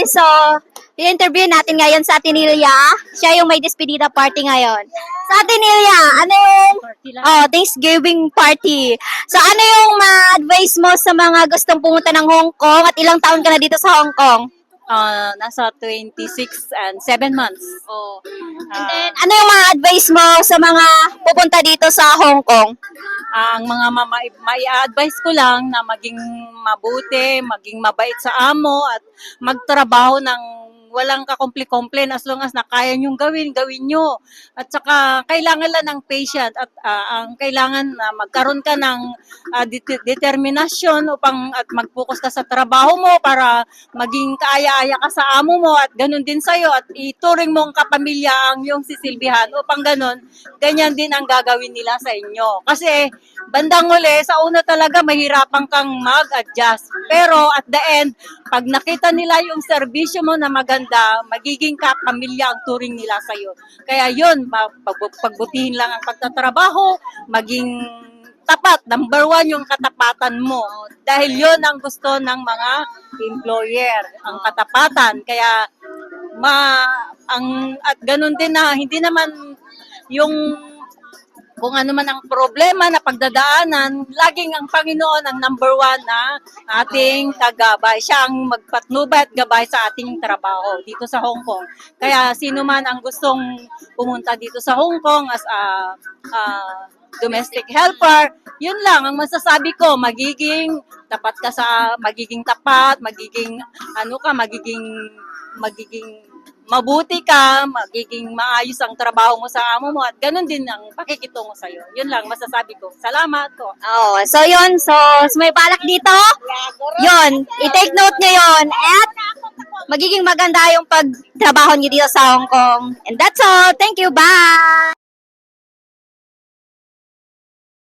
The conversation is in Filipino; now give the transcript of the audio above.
guys, so i-interview natin ngayon sa Ate Nelia. Siya yung may despedida party ngayon. Sa Ate Nelia, ano yung Thanksgiving party? So ano yung ma-advise mo sa mga gustong pumunta ng Hong Kong at ilang taon ka na dito sa Hong Kong? Nasa 26 and 7 months. Oh. And then, ano yung ma-advise mo sa mga pupunta dito sa Hong Kong? Ang mga mai-advise ko lang na maging mabuti, maging mabait sa amo at magtrabaho ng walang kakomple-complain as long as na kaya nyong gawin nyo. At saka kailangan lang ng patient at ang kailangan na magkaroon ka ng determinasyon upang at mag-focus ka sa trabaho mo para maging kaaya-aya ka sa amo mo at ganun din sa'yo at ituring mong kapamilya ang iyong sisilbihan upang ganun, ganyan din ang gagawin nila sa inyo. Kasi bandang huli, sa una talaga mahirapan kang mag-adjust. Pero at the end, pag nakita nila yung serbisyo mo na maganda, magiging kapamilya ang turing nila sa'yo. Kaya yun, pagbutihin lang ang pagtatrabaho, maging tapat. Number 1 yung katapatan mo. Dahil yun ang gusto ng mga employer, ang katapatan. Kaya at ganun din na hindi naman yung kung ano man ang problema na pagdadaanan, laging ang Panginoon ang number 1 na ating kagabay. Siya ang magpatnubay at gabay sa ating trabaho dito sa Hong Kong. Kaya sino man ang gustong pumunta dito sa Hong Kong as a domestic helper, yun lang ang masasabi ko, magiging tapat ka sa, magiging tapat, magiging mabuti ka, magiging maayos ang trabaho mo sa amo mo at ganun din ang pakikitungo sa'yo. Yun lang, masasabi ko. Salamat ko. Oh, so yun, so may balak dito, yun, i-take note nyo yun, at magiging maganda yung pagtrabaho nyo dito sa Hong Kong. And that's all. Thank you. Bye!